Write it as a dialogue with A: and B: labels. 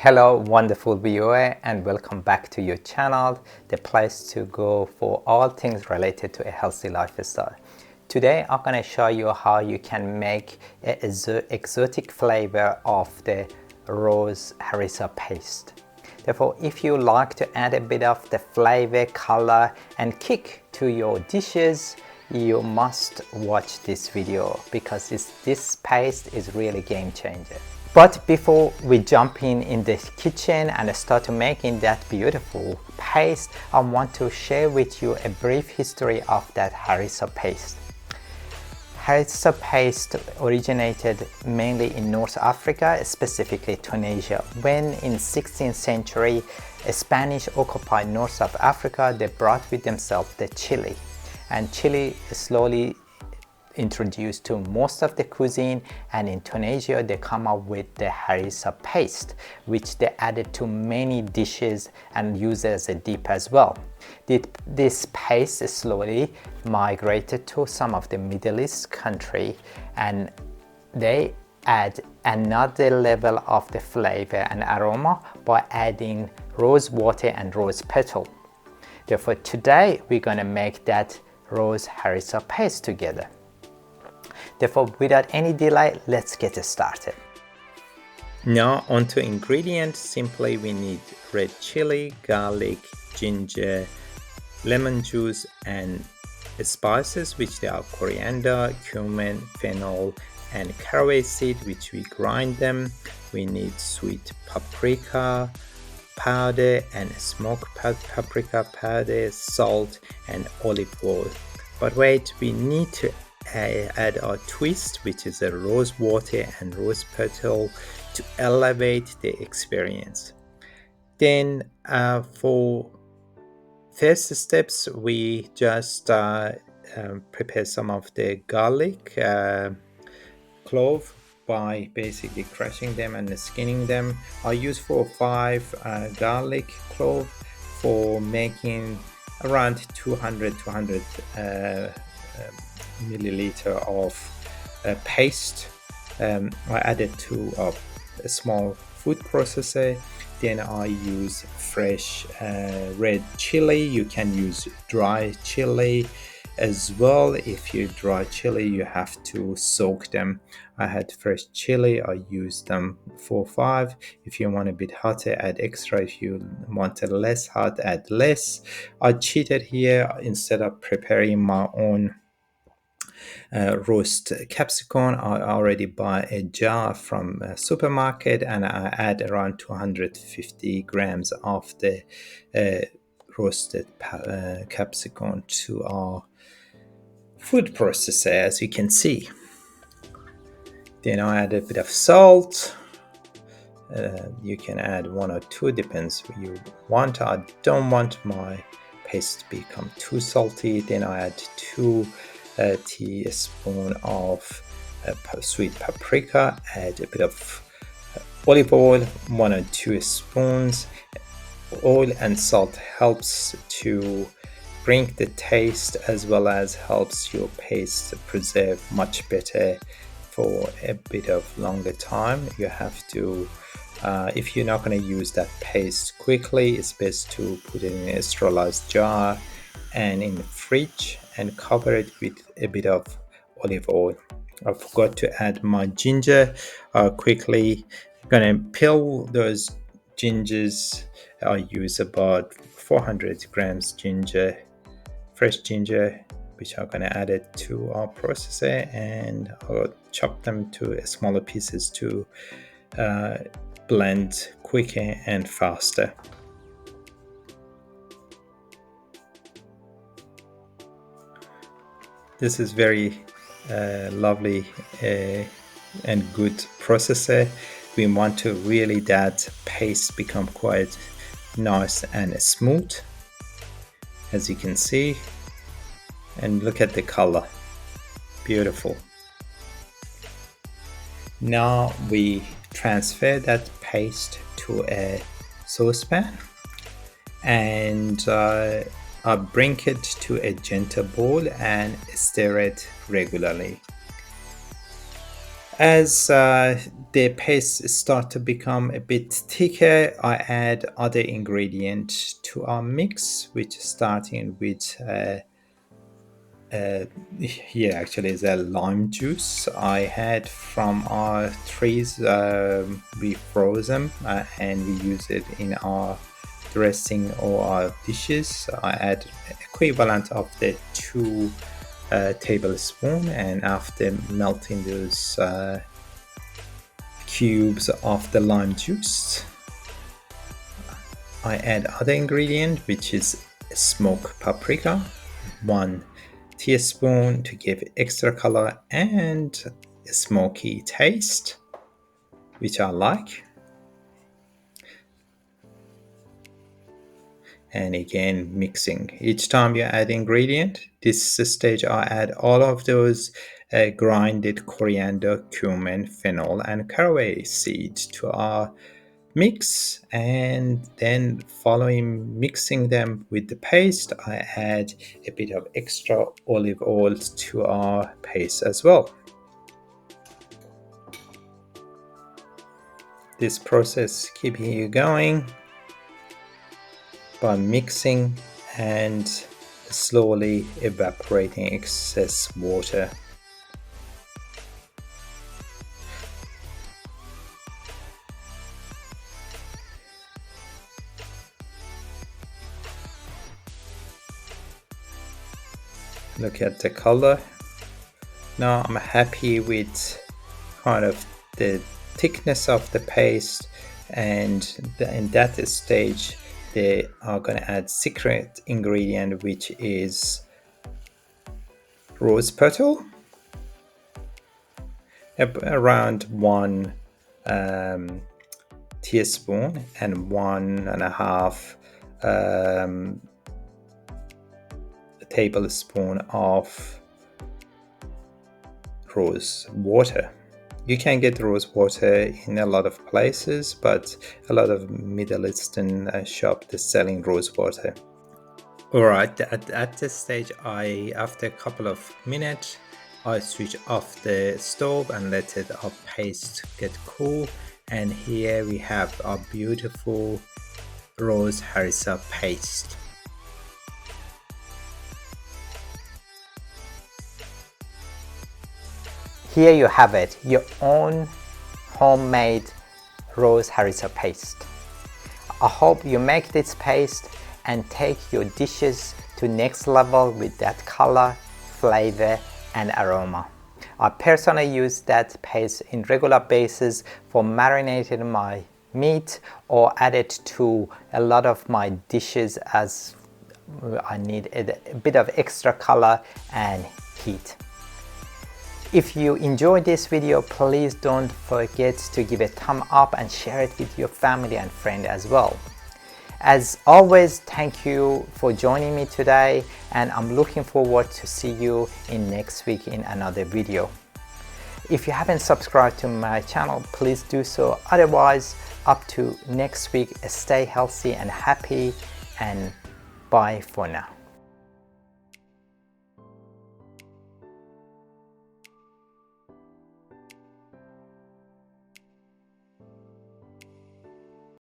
A: Hello wonderful viewer, and welcome back to your channel, the place to go for all things related to a healthy lifestyle. Today I'm going to show you how you can make an exotic flavor of the rose harissa paste. Therefore, if you like to add a bit of the flavor, color and kick to your dishes, you must watch this video because this paste is really game changer. But before we jump in the kitchen and start making that beautiful paste, I want to share with you a brief history of that harissa paste. Harissa paste originated mainly in North Africa, specifically Tunisia. When in 16th century, Spanish occupied North of Africa, they brought with themselves the chili. And chili slowly introduced to most of the cuisine, and in Tunisia they come up with the harissa paste, which they added to many dishes and use as a dip as well. This paste slowly migrated to some of the Middle East country, and they add another level of the flavor and aroma by adding rose water and rose petal. Therefore today we're going to make that rose harissa paste together. Therefore, without any delay, let's get started. Now onto ingredients. Simply we need red chili, garlic, ginger, lemon juice and spices, which they are coriander, cumin, fennel and caraway seed, which we grind them. We need sweet paprika powder and smoked paprika powder, salt and olive oil. But wait, we need to add our twist, which is a rose water and rose petal, to elevate the experience. Then for first steps, we just prepare some of the garlic clove by basically crushing them and skinning them. I use 4 or 5 garlic clove for making around 200 milliliter of paste. I added to a small food processor. Then I use fresh red chili. You can use dry chili as well. If you dry chili, you have to soak them. I had fresh chili. I used them 4 or 5. If you want a bit hotter, add extra. If you want it less hot, add less. I cheated here. Instead of preparing my own roast capsicum, I already buy a jar from a supermarket, and I add around 250 grams of the roasted capsicum to our food processor, as you can see. Then I add a bit of salt. You can add 1 or 2, depends what you want. I don't want my paste to become too salty. Then I add 2 teaspoon of sweet paprika, add a bit of olive oil, 1 or 2 spoons. Oil and salt helps to bring the taste, as well as helps your paste preserve much better for a bit of longer time. You have to if you're not going to use that paste quickly, it's best to put it in a sterilized jar and in the fridge and cover it with a bit of olive oil. I forgot to add my ginger. Quickly gonna peel those gingers. I use about 400 grams ginger, fresh ginger, which I'm gonna add it to our processor, and I'll chop them to smaller pieces to blend quicker and faster. This is very lovely and good processor. We want to really that paste become quite nice and smooth, as you can see. And look at the color, beautiful. Now we transfer that paste to a saucepan, and I bring it to a gentle boil and stir it regularly. As the paste start to become a bit thicker, I add other ingredients to our mix, which starting with here actually is a lime juice I had from our trees. We froze them and we use it in our dressing or our dishes. I add equivalent of the 2 tablespoon, and after melting those cubes of the lime juice, I add other ingredient, which is smoked paprika, 1 teaspoon to give extra color and a smoky taste, which I like. And again, mixing. Each time you add ingredient, this stage I add all of those grinded coriander, cumin, fennel, and caraway seeds to our mix, and then following mixing them with the paste, I add a bit of extra olive oil to our paste as well. This process keeping you going by mixing and slowly evaporating excess water. Look at the color. Now I'm happy with kind of the thickness of the paste, and in that stage they are going to add secret ingredient, which is rose petal, around 1 teaspoon and 1.5 tablespoon of rose water. You can get rose water in a lot of places, but a lot of Middle Eastern shops are selling rose water. Alright, at this stage, after a couple of minutes, I switch off the stove and let our paste get cool. And here we have our beautiful rose harissa paste. Here you have it, your own homemade rose harissa paste. I hope you make this paste and take your dishes to next level with that color, flavor, and aroma. I personally use that paste in regular basis for marinating my meat or add it to a lot of my dishes as I need a bit of extra color and heat. If you enjoyed this video, please don't forget to give a thumb up and share it with your family and friend as well. As always, thank you for joining me today, and I'm looking forward to see you in next week in another video. If you haven't subscribed to my channel, please do so. Otherwise, up to next week, stay healthy and happy, and bye for now.